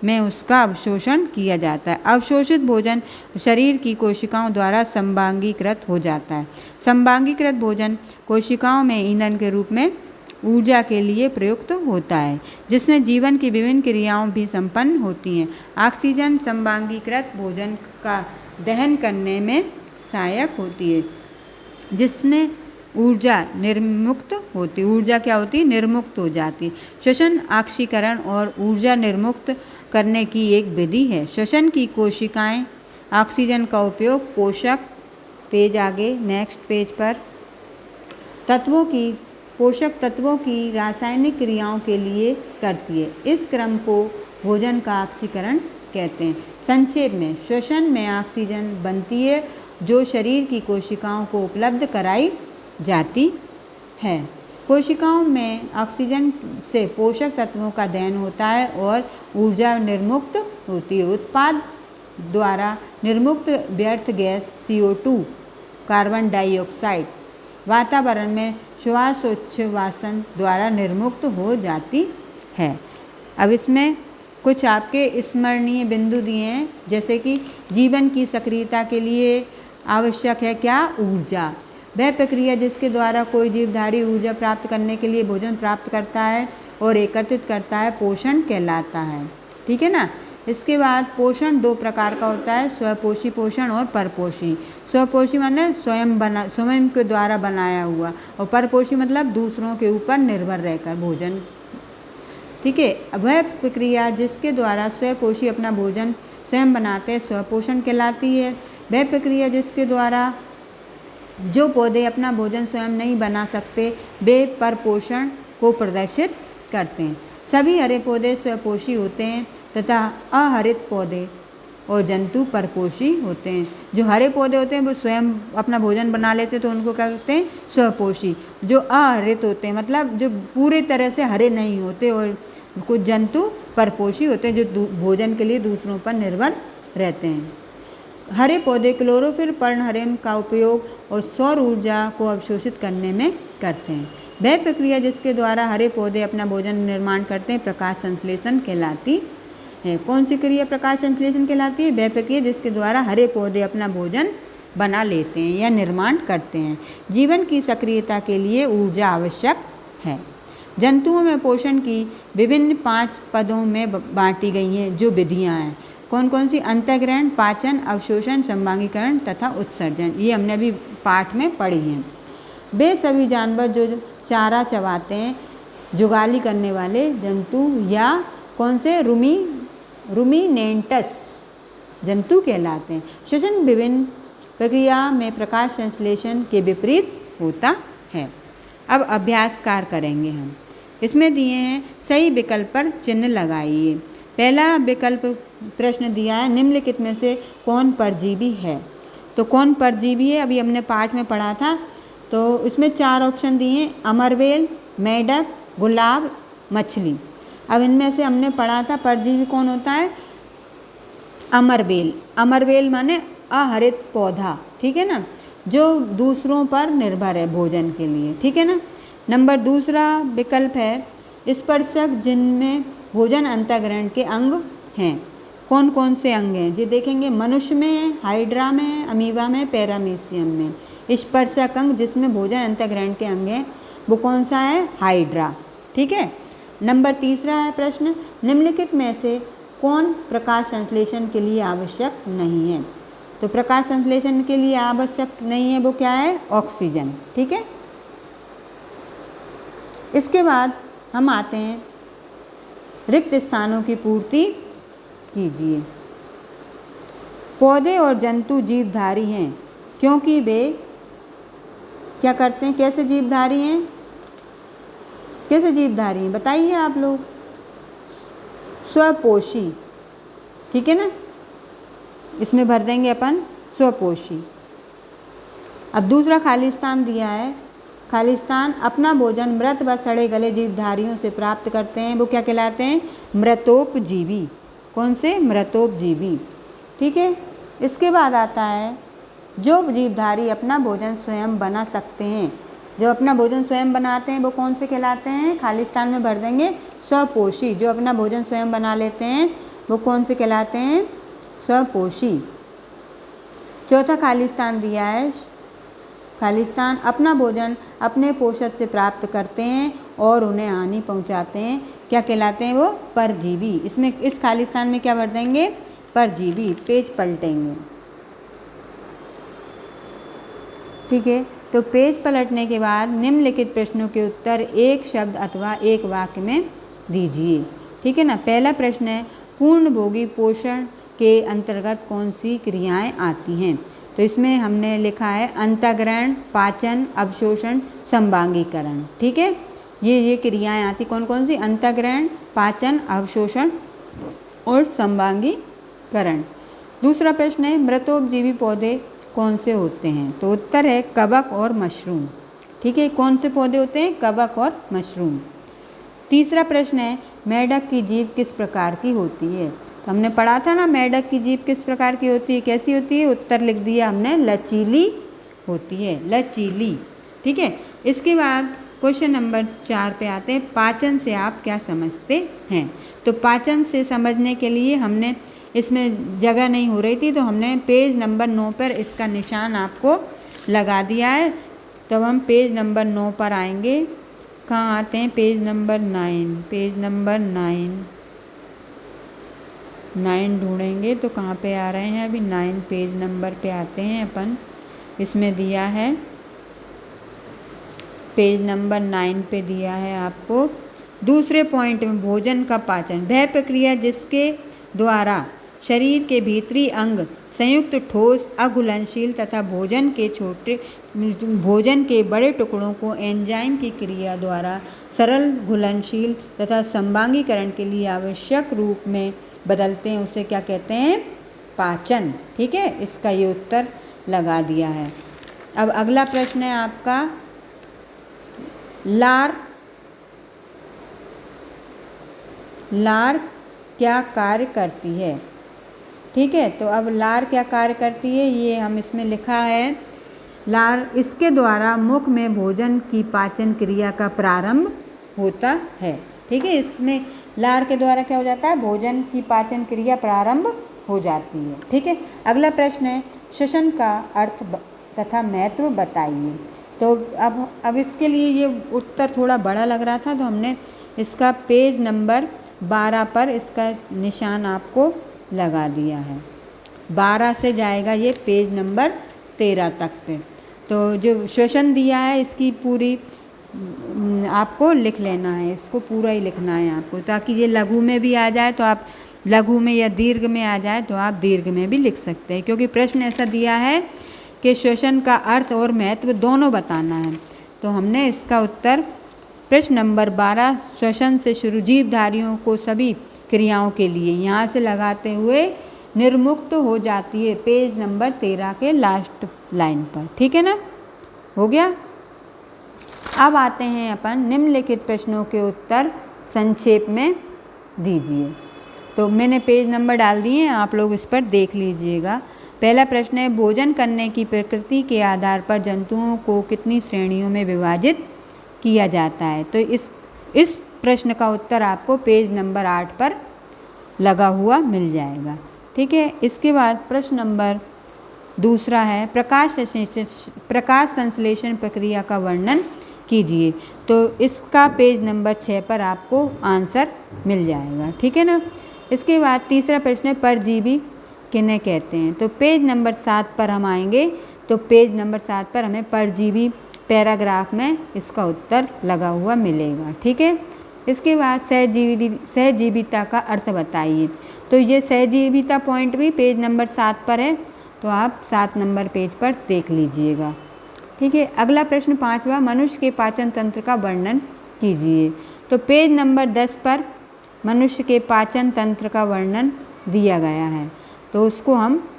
में उसका अवशोषण किया जाता है। अवशोषित भोजन शरीर की कोशिकाओं द्वारा संभागीकृत हो जाता है। संभागीकृत भोजन कोशिकाओं में ईंधन के रूप में ऊर्जा के लिए प्रयुक्त होता है, जिसमें जीवन की विभिन्न क्रियाओं भी संपन्न होती हैं। ऑक्सीजन संभागीकृत भोजन का दहन करने में सहायक होती है, जिसमें ऊर्जा निर्मुक्त होती, ऊर्जा क्या होती है, निर्मुक्त हो जाती। श्वसन ऑक्सीकरण और ऊर्जा निर्मुक्त करने की एक विधि है। श्वसन की कोशिकाएं ऑक्सीजन का उपयोग पोषक, पेज आगे नेक्स्ट पेज पर, पोषक तत्वों की रासायनिक क्रियाओं के लिए करती है। इस क्रम को भोजन का ऑक्सीकरण कहते हैं। संक्षेप में, श्वसन में ऑक्सीजन बनती है जो शरीर की कोशिकाओं को उपलब्ध कराई जाती है। कोशिकाओं में ऑक्सीजन से पोषक तत्वों का दहन होता है और ऊर्जा निर्मुक्त होती है। उत्पाद द्वारा निर्मुक्त व्यर्थ गैस CO2 कार्बन डाइऑक्साइड वातावरण में श्वासोच्छ्वासन द्वारा निर्मुक्त हो जाती है। अब इसमें कुछ आपके स्मरणीय बिंदु दिए हैं, जैसे कि जीवन की सक्रियता के लिए आवश्यक है क्या, ऊर्जा। वह प्रक्रिया जिसके द्वारा कोई जीवधारी ऊर्जा प्राप्त करने के लिए भोजन प्राप्त करता है और एकत्रित करता है, पोषण कहलाता है। ठीक है ना। इसके बाद पोषण 2 प्रकार का होता है, स्वपोषी पोषण और परपोषी। स्वपोषी मतलब स्वयं के द्वारा बनाया हुआ, और परपोषी मतलब दूसरों के ऊपर निर्भर रहकर भोजन। ठीक है। वह प्रक्रिया जिसके द्वारा स्वपोषी अपना भोजन स्वयं बनाते हैं स्वपोषण कहलाती है। वह प्रक्रिया जिसके द्वारा जो पौधे अपना भोजन स्वयं नहीं बना सकते वे परपोषण को प्रदर्शित करते हैं। सभी हरे पौधे स्वपोषी होते हैं। तथा अहरित पौधे और जंतु परपोषी होते हैं। जो हरे पौधे होते हैं वो स्वयं अपना भोजन बना लेते हैं, तो उनको क्या कहते हैं? स्वपोषी। जो अहरित होते हैं मतलब जो पूरे तरह से हरे नहीं होते, और कुछ जंतु परपोषी होते हैं जो भोजन के लिए दूसरों पर निर्भर रहते हैं। हरे पौधे क्लोरोफिल पर्णहरिम का उपयोग और सौर ऊर्जा को अवशोषित करने में करते हैं। वह प्रक्रिया जिसके द्वारा हरे पौधे अपना भोजन निर्माण करते हैं प्रकाश संश्लेषण कहलाती है। कौन सी क्रिया प्रकाश संश्लेषण कहलाती है? वह प्रक्रिया जिसके द्वारा हरे पौधे अपना भोजन बना लेते हैं या निर्माण करते हैं। जीवन की सक्रियता के लिए ऊर्जा आवश्यक है। जंतुओं में पोषण की विभिन्न 5 पदों में बांटी गई हैं जो विधियाँ हैं। कौन कौन सी? अंतःग्रहण, पाचन, अवशोषण, संवांगीकरण तथा उत्सर्जन। ये हमने अभी पाठ में पढ़ी हैं। वे सभी जानवर जो चारा चबाते हैं, जुगाली करने वाले जंतु या कौन से? रूमिनेंटस जंतु कहलाते हैं। श्वसन विभिन्न प्रक्रिया में प्रकाश संश्लेषण के विपरीत होता है। अब अभ्यास कार्य करेंगे हम। इसमें दिए हैं सही विकल्प पर चिन्ह लगाइए। पहला विकल्प प्रश्न दिया है निम्नलिखित में से कौन परजीवी है? तो कौन परजीवी है अभी हमने पाठ में पढ़ा था। तो इसमें 4 ऑप्शन दिए हैं, अमरवेल, मेढक, गुलाब, मछली। अब इनमें से हमने पढ़ा था परजीवी कौन होता है? अमरवेल। अमरवेल माने अहरित पौधा, ठीक है ना, जो दूसरों पर निर्भर है भोजन के लिए, ठीक है ना। नंबर दूसरा विकल्प है स्पर्शक जिनमें भोजन अंतःग्रहण के अंग हैं। कौन कौन से अंग हैं जी देखेंगे? मनुष्य में है, हाइड्रा में है, अमीबा में, पैरामीशियम में। स्पर्शक अंग जिसमें भोजन अंतःग्रहण के अंग हैं वो कौन सा है? हाइड्रा, ठीक है। नंबर तीसरा है प्रश्न निम्नलिखित में से कौन प्रकाश संश्लेषण के लिए आवश्यक नहीं है? तो प्रकाश संश्लेषण के लिए आवश्यक नहीं है वो क्या है? ऑक्सीजन, ठीक है। इसके बाद हम आते हैं रिक्त स्थानों की पूर्ति कीजिए। पौधे और जंतु जीवधारी हैं क्योंकि वे क्या करते हैं? कैसे जीवधारी हैं? कैसे जीवधारी हैं बताइए आप लोग? स्वपोषी, ठीक है ना। इसमें भर देंगे अपन स्वपोषी। अब दूसरा खाली स्थान दिया है। खाली स्थान अपना भोजन मृत व सड़े गले जीवधारियों से प्राप्त करते हैं वो क्या कहलाते हैं? मृतोपजीवी। कौन से? मृतोपजीवी, ठीक है। इसके बाद आता है जो जीवधारी अपना भोजन स्वयं बना सकते हैं। जो अपना भोजन स्वयं बनाते हैं वो कौन से कहलाते हैं? खाली स्थान में भर देंगे स्वपोषी। जो अपना भोजन स्वयं बना लेते हैं वो कौन से कहलाते हैं? स्वपोषी। चौथा खाली स्थान दिया है खाली स्थान अपना भोजन अपने पोषक से प्राप्त करते हैं और उन्हें हानि पहुंचाते हैं, क्या कहलाते हैं वो? परजीवी। इसमें इस खाली स्थान में क्या भर देंगे? परजीवी। पेज पलटेंगे, ठीक है। तो पेज पलटने के बाद निम्नलिखित प्रश्नों के उत्तर एक शब्द अथवा एक वाक्य में दीजिए, ठीक है ना। पहला प्रश्न है पूर्णभोगी पोषण के अंतर्गत कौन सी क्रियाएं आती हैं? तो इसमें हमने लिखा है अंतःग्रहण, पाचन, अवशोषण, संवांगीकरण, ठीक है। ये क्रियाएं आती कौन कौन सी? अंतःग्रहण, पाचन, अवशोषण और संवांगीकरण। दूसरा प्रश्न है मृतोपजीवी पौधे कौन से होते हैं? तो उत्तर है कवक और मशरूम, ठीक है। कौन से पौधे होते हैं? कवक और मशरूम। तीसरा प्रश्न है मेढक की जीभ किस प्रकार की होती है? तो हमने पढ़ा था ना मेढक की जीभ किस प्रकार की होती है, कैसी होती है? उत्तर लिख दिया हमने, लचीली होती है, लचीली, ठीक है। इसके बाद क्वेश्चन नंबर 4 पे आते हैं पाचन से आप क्या समझते हैं? तो पाचन से समझने के लिए हमने इसमें जगह नहीं हो रही थी तो हमने पेज नंबर 9 पर इसका निशान आपको लगा दिया है। तो हम पेज नंबर 9 पर आएंगे। कहाँ आते हैं? Page number 9। पेज नंबर 9 ढूंढेंगे तो कहाँ पे आ रहे हैं? अभी 9 पेज नंबर पे आते हैं अपन। इसमें दिया है पेज नंबर 9 पे दिया है आपको दूसरे पॉइंट में भोजन का पाचन वह प्रक्रिया जिसके द्वारा शरीर के भीतरी अंग संयुक्त ठोस अघुलनशील तथा भोजन के बड़े टुकड़ों को एंजाइम की क्रिया द्वारा सरल घुलनशील तथा संवांगीकरण के लिए आवश्यक रूप में बदलते हैं उसे क्या कहते हैं? पाचन। ठीक है, इसका ये उत्तर लगा दिया है। अब अगला प्रश्न है आपका, लार क्या कार्य करती है? ठीक है, तो अब लार क्या कार्य करती है ये हम इसमें लिखा है। लार इसके द्वारा मुख में भोजन की पाचन क्रिया का प्रारंभ होता है। ठीक है, इसमें लार के द्वारा क्या हो जाता है? भोजन की पाचन क्रिया प्रारंभ हो जाती है। ठीक है, अगला प्रश्न है, श्वसन का अर्थ तथा महत्व बताइए। तो अब इसके लिए ये उत्तर थोड़ा बड़ा लग रहा था, तो हमने इसका पेज नंबर 12 पर इसका निशान आपको लगा दिया है। 12 से जाएगा ये पेज नंबर 13 तक पे। तो जो श्वसन दिया है इसकी पूरी आपको लिख लेना है, इसको पूरा ही लिखना है आपको, ताकि ये लघु में भी आ जाए तो आप लघु में, या दीर्घ में आ जाए तो आप दीर्घ में भी लिख सकते हैं, क्योंकि प्रश्न ऐसा दिया है कि श्वसन का अर्थ और महत्व दोनों बताना है। तो हमने इसका उत्तर प्रश्न नंबर 12 श्वसन से शुरू जीवधारियों को सभी क्रियाओं के लिए यहाँ से लगाते हुए निर्मुक्त हो जाती है, पेज नंबर 13 के लास्ट लाइन पर। ठीक है ना, हो गया। अब आते हैं अपन निम्नलिखित प्रश्नों के उत्तर संक्षेप में दीजिए। तो मैंने पेज नंबर डाल दिए हैं, आप लोग इस पर देख लीजिएगा। पहला प्रश्न है, भोजन करने की प्रकृति के आधार पर जंतुओं को कितनी श्रेणियों में विभाजित किया जाता है? तो इस प्रश्न का उत्तर आपको पेज नंबर 8 पर लगा हुआ मिल जाएगा। ठीक है, इसके बाद प्रश्न नंबर दूसरा है, प्रकाश संश्लेषण प्रक्रिया का वर्णन कीजिए। तो इसका पेज नंबर 6 पर आपको आंसर मिल जाएगा। ठीक है ना। इसके बाद तीसरा प्रश्न है, परजीवी किन्हें कहते हैं? तो पेज नंबर 7 पर हम आएंगे, तो पेज नंबर 7 पर हमें परजीवी पैराग्राफ में इसका उत्तर लगा हुआ मिलेगा। ठीक है, इसके बाद सहजीविता का अर्थ बताइए। तो ये सहजीविता पॉइंट भी पेज नंबर 7 पर है, तो आप 7 नंबर पेज पर देख लीजिएगा। ठीक है, अगला प्रश्न 5वां, मनुष्य के पाचन तंत्र का वर्णन कीजिए। तो पेज नंबर 10 पर मनुष्य के पाचन तंत्र का वर्णन दिया गया है, तो उसको हम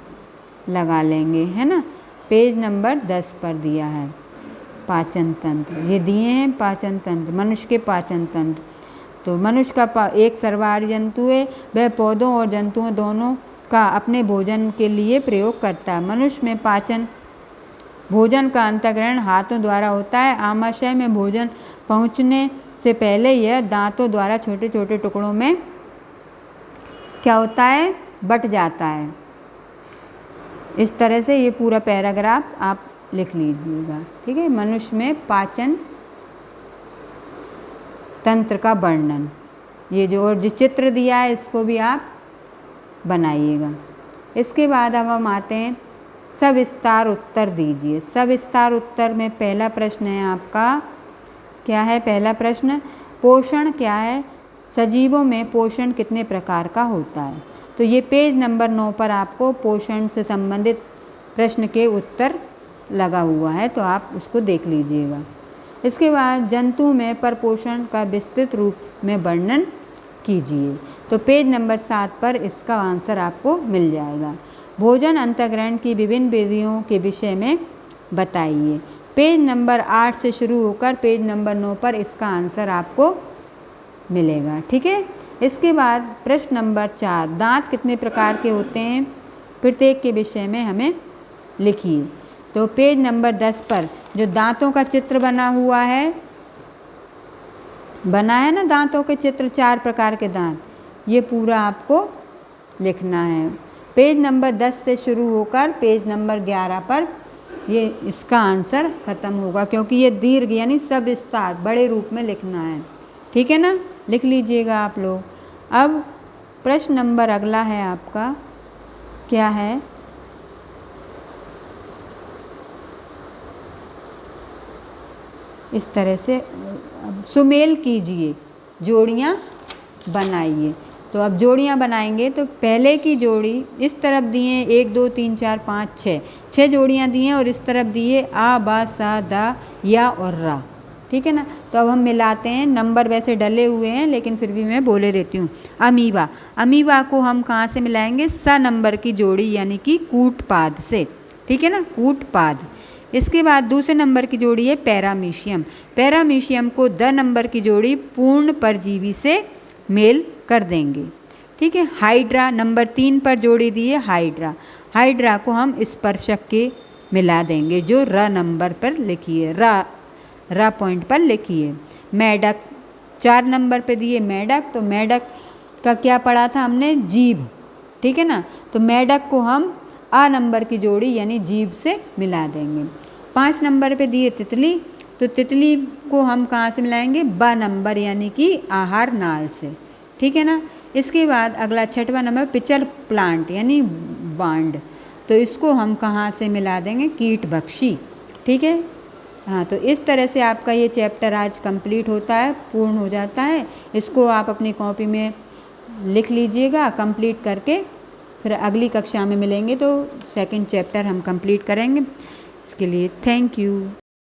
लगा लेंगे, है ना। पेज नंबर 10 पर दिया है पाचन तंत्र, ये दिए हैं पाचन तंत्र, मनुष्य के पाचन तंत्र। तो मनुष्य का एक सर्वहारी जंतु है, वह पौधों और जंतुओं दोनों का अपने भोजन के लिए प्रयोग करता है। मनुष्य में भोजन का अंतःग्रहण हाथों द्वारा होता है। आमाशय में भोजन पहुंचने से पहले यह दांतों द्वारा छोटे छोटे टुकड़ों में क्या होता है? बट जाता है। इस तरह से ये पूरा पैराग्राफ आप लिख लीजिएगा। ठीक है, मनुष्य में पाचन तंत्र का वर्णन, ये जो और जो चित्र दिया है इसको भी आप बनाइएगा। इसके बाद अब हम आते हैं, सविस्तार उत्तर दीजिए। सविस्तार उत्तर में पहला प्रश्न है आपका, क्या है पहला प्रश्न? पोषण क्या है? सजीवों में पोषण कितने प्रकार का होता है? तो ये पेज नंबर 9 पर आपको पोषण से संबंधित प्रश्न के उत्तर लगा हुआ है, तो आप उसको देख लीजिएगा। इसके बाद जंतु में परपोषण का विस्तृत रूप में वर्णन कीजिए। तो पेज नंबर 7 पर इसका आंसर आपको मिल जाएगा। भोजन अंतःग्रहण की विभिन्न विधियों के विषय में बताइए। पेज नंबर 8 से शुरू होकर पेज नंबर 9 पर इसका आंसर आपको मिलेगा। ठीक है, इसके बाद प्रश्न नंबर 4, दांत कितने प्रकार के होते हैं? प्रत्येक के विषय में हमें लिखिए। तो पेज नंबर 10 पर जो दांतों का चित्र बना हुआ है, बना है ना दांतों के चित्र, 4 प्रकार के दांत, ये पूरा आपको लिखना है। पेज नंबर 10 से शुरू होकर पेज नंबर 11 पर ये इसका आंसर ख़त्म होगा, क्योंकि ये दीर्घ यानी सविस्तार बड़े रूप में लिखना है। ठीक है ना, लिख लीजिएगा आप लोग। अब प्रश्न नंबर अगला है आपका, क्या है? इस तरह से सुमेल कीजिए, जोड़ियाँ बनाइए। तो अब जोड़ियाँ बनाएंगे, तो पहले की जोड़ी इस तरफ दिए 1 2 3 4 5 6 जोड़ियाँ दी हैं, और इस तरफ दिए आ बा सा दा या और रा। ठीक है ना। तो अब हम मिलाते हैं, नंबर वैसे डले हुए हैं लेकिन फिर भी मैं बोले देती हूँ। अमीबा, अमीबा को हम कहाँ से मिलाएंगे, स नंबर की जोड़ी यानी कि कूटपाद से, ठीक है ना, कूटपाद। इसके बाद दूसरे नंबर की जोड़ी है पैरामीशियम, पैरामीशियम को द नंबर की जोड़ी पूर्ण परजीवी से मेल कर देंगे, ठीक है। हाइड्रा, नंबर 3 पर जोड़ी दी है हाइड्रा, हाइड्रा को हम स्पर्शक के मिला देंगे जो र नंबर पर लिखी है, रा पॉइंट पर लिखी है। मेढक, 4 नंबर पे दिए मेढक, तो मेढक का क्या पढ़ा था हमने, जीभ, ठीक है ना। तो मेढक को हम आ नंबर की जोड़ी यानी जीभ से मिला देंगे। 5 नंबर पे दिए तितली, तो तितली को हम कहाँ से मिलाएंगे, ब नंबर यानी कि आहार नाल से, ठीक है ना। इसके बाद अगला 6वां नंबर पिचर प्लांट यानी बांड, तो इसको हम कहाँ से मिला देंगे, कीट भक्षी, ठीक है। हाँ, तो इस तरह से आपका ये चैप्टर आज कंप्लीट होता है, पूर्ण हो जाता है। इसको आप अपनी कॉपी में लिख लीजिएगा कंप्लीट करके, फिर अगली कक्षा में मिलेंगे तो सेकंड चैप्टर हम कंप्लीट करेंगे। इसके लिए थैंक यू।